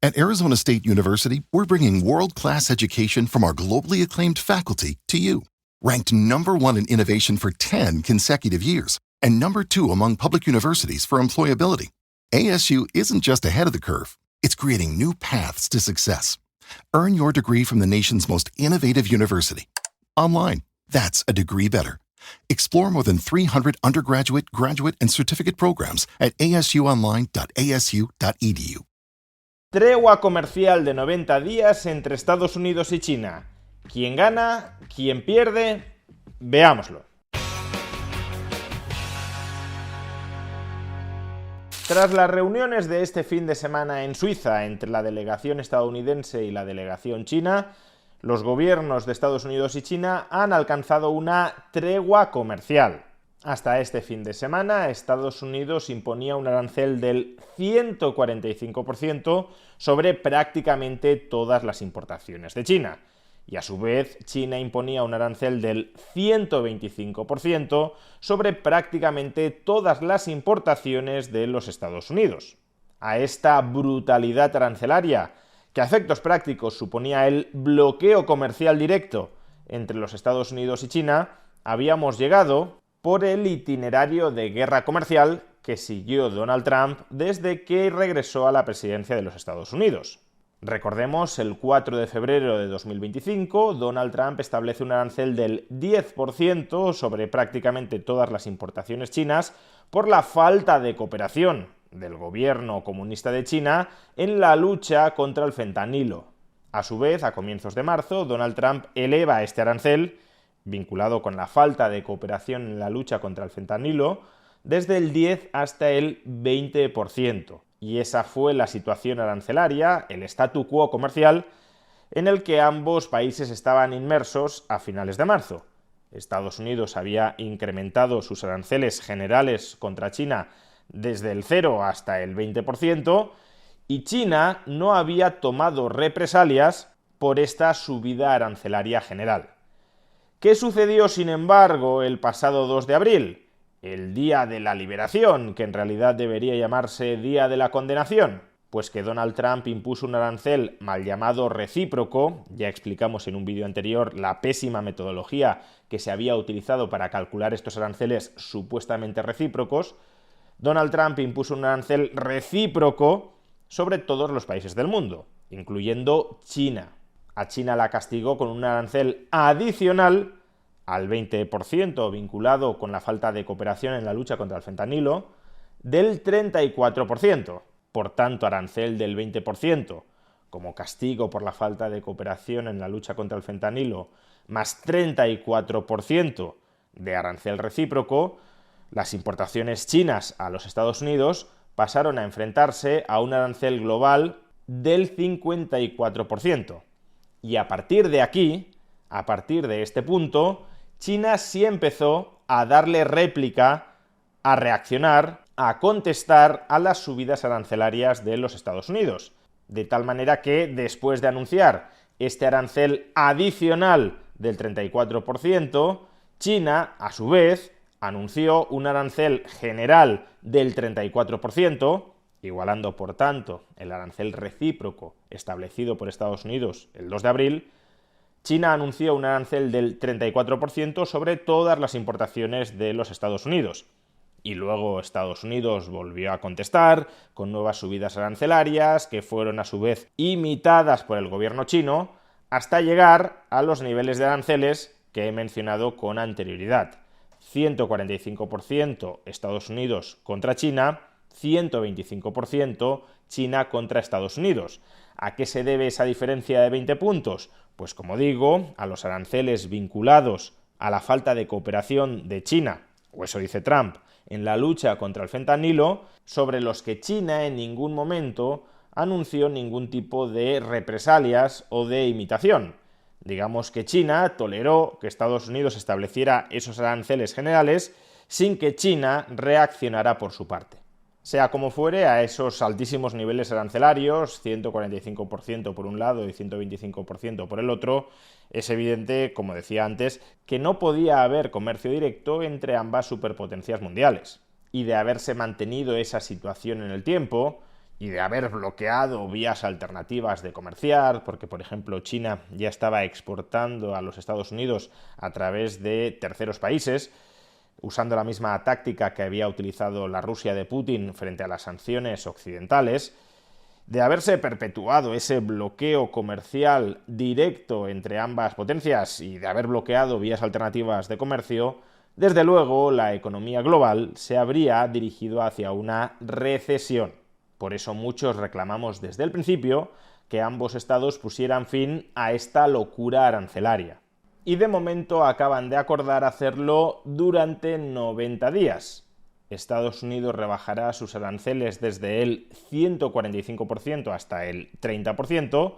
At Arizona State University, we're bringing world-class education from our globally acclaimed faculty to you. Ranked #1 in innovation for 10 consecutive years and #2 among public universities for employability, ASU isn't just ahead of the curve, it's creating new paths to success. Earn your degree from the nation's most innovative university. Online, that's a degree better. Explore more than 300 undergraduate, graduate, and certificate programs at asuonline.asu.edu. Tregua comercial de 90 días entre Estados Unidos y China. ¿Quién gana? ¿Quién pierde? Veámoslo. Tras las reuniones de este fin de semana en Suiza entre la delegación estadounidense y la delegación china, los gobiernos de Estados Unidos y China han alcanzado una tregua comercial. Hasta este fin de semana, Estados Unidos imponía un arancel del 145% sobre prácticamente todas las importaciones de China. Y a su vez, China imponía un arancel del 125% sobre prácticamente todas las importaciones de los Estados Unidos. A esta brutalidad arancelaria, que a efectos prácticos suponía el bloqueo comercial directo entre los Estados Unidos y China, habíamos llegado por el itinerario de guerra comercial que siguió Donald Trump desde que regresó a la presidencia de los Estados Unidos. Recordemos, el 4 de febrero de 2025, Donald Trump establece un arancel del 10% sobre prácticamente todas las importaciones chinas por la falta de cooperación del gobierno comunista de China en la lucha contra el fentanilo. A su vez, a comienzos de marzo, Donald Trump eleva este arancel, vinculado con la falta de cooperación en la lucha contra el fentanilo, desde el 10 hasta el 20%. Y esa fue la situación arancelaria, el statu quo comercial, en el que ambos países estaban inmersos a finales de marzo. Estados Unidos había incrementado sus aranceles generales contra China desde el 0 hasta el 20%, y China no había tomado represalias por esta subida arancelaria general. ¿Qué sucedió, sin embargo, el pasado 2 de abril? El día de la liberación, que en realidad debería llamarse día de la condenación, pues que Donald Trump impuso un arancel mal llamado recíproco. Ya explicamos en un vídeo anterior la pésima metodología que se había utilizado para calcular estos aranceles supuestamente recíprocos. Donald Trump impuso un arancel recíproco sobre todos los países del mundo, incluyendo China. A China la castigó con un arancel adicional al 20%, vinculado con la falta de cooperación en la lucha contra el fentanilo, del 34%. Por tanto, arancel del 20%, como castigo por la falta de cooperación en la lucha contra el fentanilo, más 34% de arancel recíproco, las importaciones chinas a los Estados Unidos pasaron a enfrentarse a un arancel global del 54%. Y a partir de aquí, a partir de este punto, China sí empezó a darle réplica, a reaccionar, a contestar a las subidas arancelarias de los Estados Unidos. De tal manera que, después de anunciar este arancel adicional del 34%, China, a su vez, anunció un arancel general del 34%, igualando, por tanto, el arancel recíproco establecido por Estados Unidos el 2 de abril, China anunció un arancel del 34% sobre todas las importaciones de los Estados Unidos. Y luego Estados Unidos volvió a contestar con nuevas subidas arancelarias que fueron a su vez imitadas por el gobierno chino hasta llegar a los niveles de aranceles que he mencionado con anterioridad. 145% Estados Unidos contra China, 125% China contra Estados Unidos. ¿A qué se debe esa diferencia de 20 puntos? Pues como digo, a los aranceles vinculados a la falta de cooperación de China, o eso dice Trump, en la lucha contra el fentanilo, sobre los que China en ningún momento anunció ningún tipo de represalias o de imitación. Digamos que China toleró que Estados Unidos estableciera esos aranceles generales sin que China reaccionara por su parte. Sea como fuere, a esos altísimos niveles arancelarios, 145% por un lado y 125% por el otro, es evidente, como decía antes, que no podía haber comercio directo entre ambas superpotencias mundiales. Y de haberse mantenido esa situación en el tiempo, y de haber bloqueado vías alternativas de comerciar, porque por ejemplo China ya estaba exportando a los Estados Unidos a través de terceros países, usando la misma táctica que había utilizado la Rusia de Putin frente a las sanciones occidentales, de haberse perpetuado ese bloqueo comercial directo entre ambas potencias y de haber bloqueado vías alternativas de comercio, desde luego la economía global se habría dirigido hacia una recesión. Por eso muchos reclamamos desde el principio que ambos estados pusieran fin a esta locura arancelaria. Y de momento acaban de acordar hacerlo durante 90 días. Estados Unidos rebajará sus aranceles desde el 145% hasta el 30%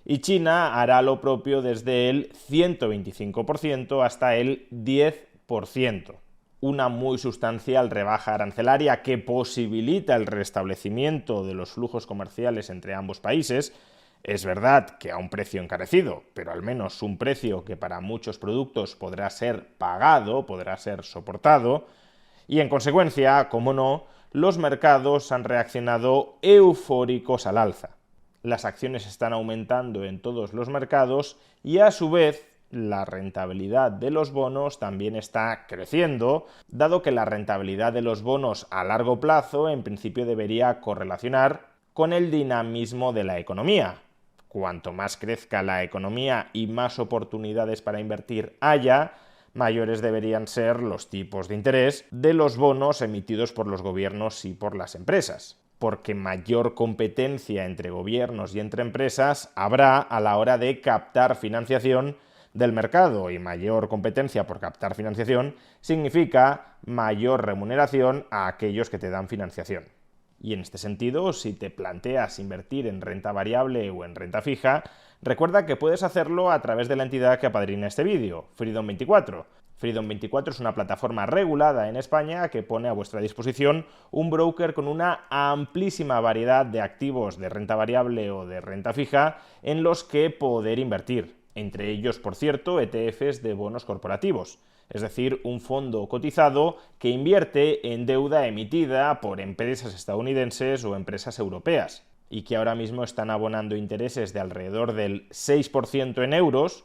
y China hará lo propio desde el 125% hasta el 10%. Una muy sustancial rebaja arancelaria que posibilita el restablecimiento de los flujos comerciales entre ambos países. Es verdad que a un precio encarecido, pero al menos un precio que para muchos productos podrá ser pagado, podrá ser soportado, y en consecuencia, como no, los mercados han reaccionado eufóricos al alza. Las acciones están aumentando en todos los mercados y a su vez la rentabilidad de los bonos también está creciendo, dado que la rentabilidad de los bonos a largo plazo en principio debería correlacionar con el dinamismo de la economía. Cuanto más crezca la economía y más oportunidades para invertir haya, mayores deberían ser los tipos de interés de los bonos emitidos por los gobiernos y por las empresas, porque mayor competencia entre gobiernos y entre empresas habrá a la hora de captar financiación del mercado, y mayor competencia por captar financiación significa mayor remuneración a aquellos que te dan financiación. Y en este sentido, si te planteas invertir en renta variable o en renta fija, recuerda que puedes hacerlo a través de la entidad que apadrina este vídeo, Freedom24. Freedom24 es una plataforma regulada en España que pone a vuestra disposición un broker con una amplísima variedad de activos de renta variable o de renta fija en los que poder invertir. Entre ellos, por cierto, ETFs de bonos corporativos, es decir, un fondo cotizado que invierte en deuda emitida por empresas estadounidenses o empresas europeas, y que ahora mismo están abonando intereses de alrededor del 6% en euros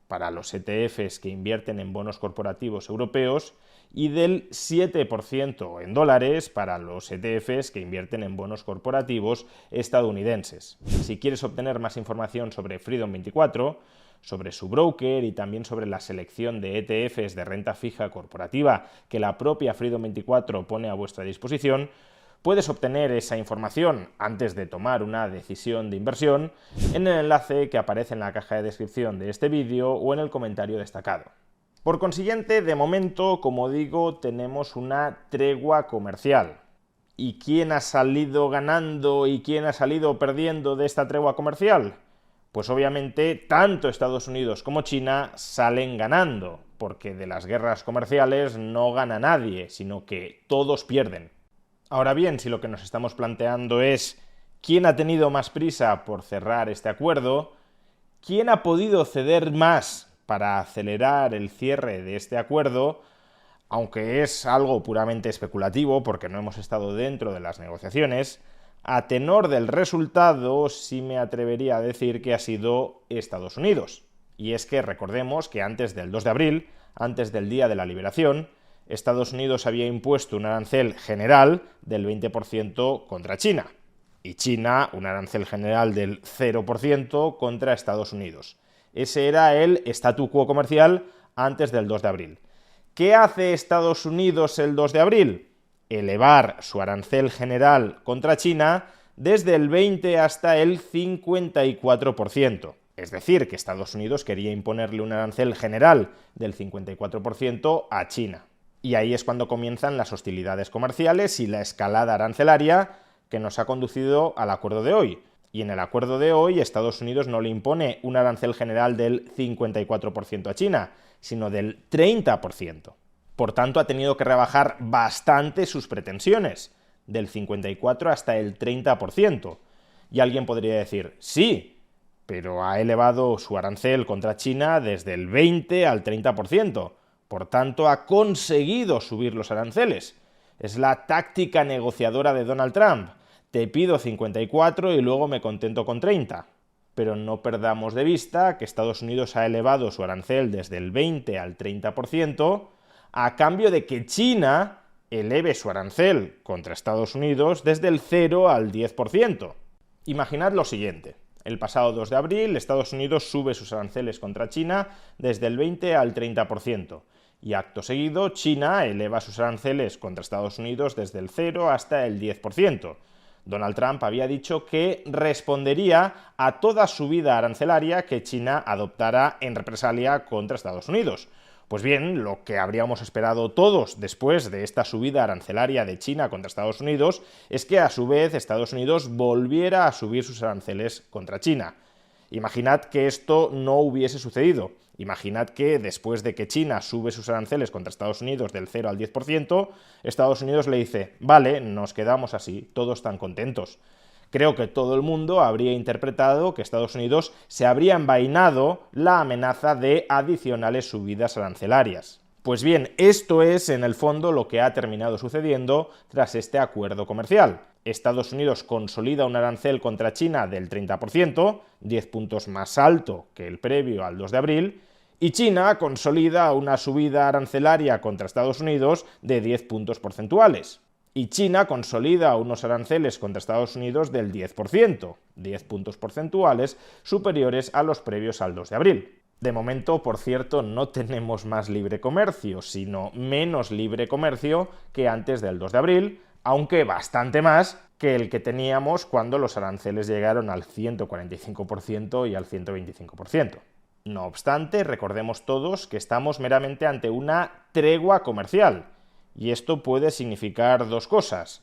para los ETFs que invierten en bonos corporativos europeos y del 7% en dólares para los ETFs que invierten en bonos corporativos estadounidenses. Si quieres obtener más información sobre Freedom24, sobre su broker y también sobre la selección de ETFs de renta fija corporativa que la propia Freedom24 pone a vuestra disposición, puedes obtener esa información antes de tomar una decisión de inversión en el enlace que aparece en la caja de descripción de este vídeo o en el comentario destacado. Por consiguiente, de momento, como digo, tenemos una tregua comercial. ¿Y quién ha salido ganando y quién ha salido perdiendo de esta tregua comercial? Pues obviamente tanto Estados Unidos como China salen ganando, porque de las guerras comerciales no gana nadie, sino que todos pierden. Ahora bien, si lo que nos estamos planteando es quién ha tenido más prisa por cerrar este acuerdo, quién ha podido ceder más para acelerar el cierre de este acuerdo, aunque es algo puramente especulativo porque no hemos estado dentro de las negociaciones, a tenor del resultado sí me atrevería a decir que ha sido Estados Unidos. Y es que recordemos que antes del 2 de abril, antes del Día de la Liberación, Estados Unidos había impuesto un arancel general del 20% contra China, y China un arancel general del 0% contra Estados Unidos. Ese era el statu quo comercial antes del 2 de abril. ¿Qué hace Estados Unidos el 2 de abril? Elevar su arancel general contra China desde el 20 hasta el 54%. Es decir, que Estados Unidos quería imponerle un arancel general del 54% a China. Y ahí es cuando comienzan las hostilidades comerciales y la escalada arancelaria que nos ha conducido al acuerdo de hoy. Y en el acuerdo de hoy, Estados Unidos no le impone un arancel general del 54% a China, sino del 30%. Por tanto, ha tenido que rebajar bastante sus pretensiones, del 54% hasta el 30%. Y alguien podría decir, sí, pero ha elevado su arancel contra China desde el 20% al 30%. Por tanto, ha conseguido subir los aranceles. Es la táctica negociadora de Donald Trump. te pido 54 y luego me contento con 30. Pero no perdamos de vista que Estados Unidos ha elevado su arancel desde el 20 al 30% a cambio de que China eleve su arancel contra Estados Unidos desde el 0 al 10%. Imaginad lo siguiente. El pasado 2 de abril, Estados Unidos sube sus aranceles contra China desde el 20 al 30%. Y acto seguido, China eleva sus aranceles contra Estados Unidos desde el 0 hasta el 10%. Donald Trump había dicho que respondería a toda subida arancelaria que China adoptara en represalia contra Estados Unidos. Pues bien, lo que habríamos esperado todos después de esta subida arancelaria de China contra Estados Unidos es que a su vez Estados Unidos volviera a subir sus aranceles contra China. Imaginad que esto no hubiese sucedido. Imaginad que después de que China sube sus aranceles contra Estados Unidos del 0 al 10%, Estados Unidos le dice, vale, nos quedamos así, todos tan contentos. Creo que todo el mundo habría interpretado que Estados Unidos se habría envainado la amenaza de adicionales subidas arancelarias. Pues bien, esto es en el fondo lo que ha terminado sucediendo tras este acuerdo comercial. Estados Unidos consolida un arancel contra China del 30%, 10 puntos más alto que el previo al 2 de abril, y China consolida una subida arancelaria contra Estados Unidos de 10 puntos porcentuales. Y China consolida unos aranceles contra Estados Unidos del 10%, 10 puntos porcentuales superiores a los previos al 2 de abril. De momento, por cierto, no tenemos más libre comercio, sino menos libre comercio que antes del 2 de abril, aunque bastante más que el que teníamos cuando los aranceles llegaron al 145% y al 125%. No obstante, recordemos todos que estamos meramente ante una tregua comercial, y esto puede significar dos cosas.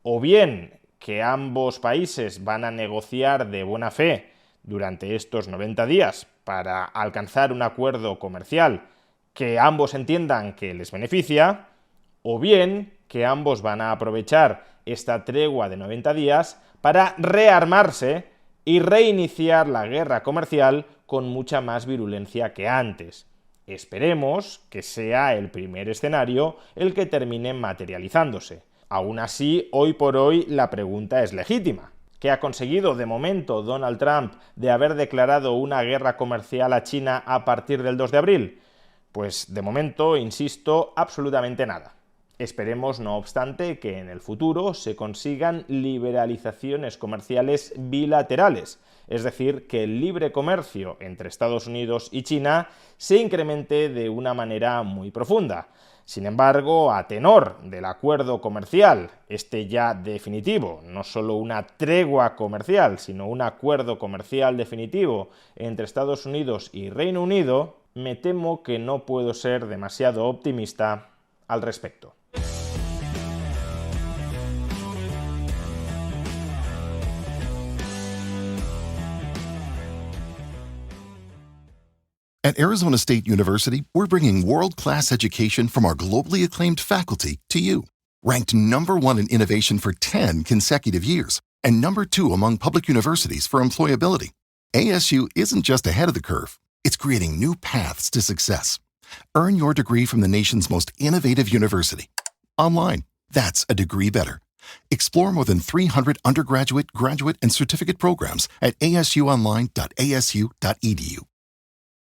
O bien que ambos países van a negociar de buena fe durante estos 90 días para alcanzar un acuerdo comercial que ambos entiendan que les beneficia, o bien que ambos van a aprovechar esta tregua de 90 días para rearmarse y reiniciar la guerra comercial con mucha más virulencia que antes. Esperemos que sea el primer escenario el que termine materializándose. Aún así, hoy por hoy la pregunta es legítima. ¿Qué ha conseguido de momento Donald Trump de haber declarado una guerra comercial a China a partir del 2 de abril? Pues de momento, insisto, absolutamente nada. Esperemos, no obstante, que en el futuro se consigan liberalizaciones comerciales bilaterales, es decir, que el libre comercio entre Estados Unidos y China se incremente de una manera muy profunda. Sin embargo, a tenor del acuerdo comercial, este ya definitivo, no solo una tregua comercial, sino un acuerdo comercial definitivo entre Estados Unidos y Reino Unido, me temo que no puedo ser demasiado optimista al respecto. At Arizona State University, we're bringing world-class education from our globally acclaimed faculty to you. Ranked #1 in innovation for 10 consecutive years, and #2 among public universities for employability, ASU isn't just ahead of the curve, it's creating new paths to success. Earn your degree from the nation's most innovative university. Online, that's a degree better. Explore more than 300 undergraduate, graduate, and certificate programs at asuonline.asu.edu.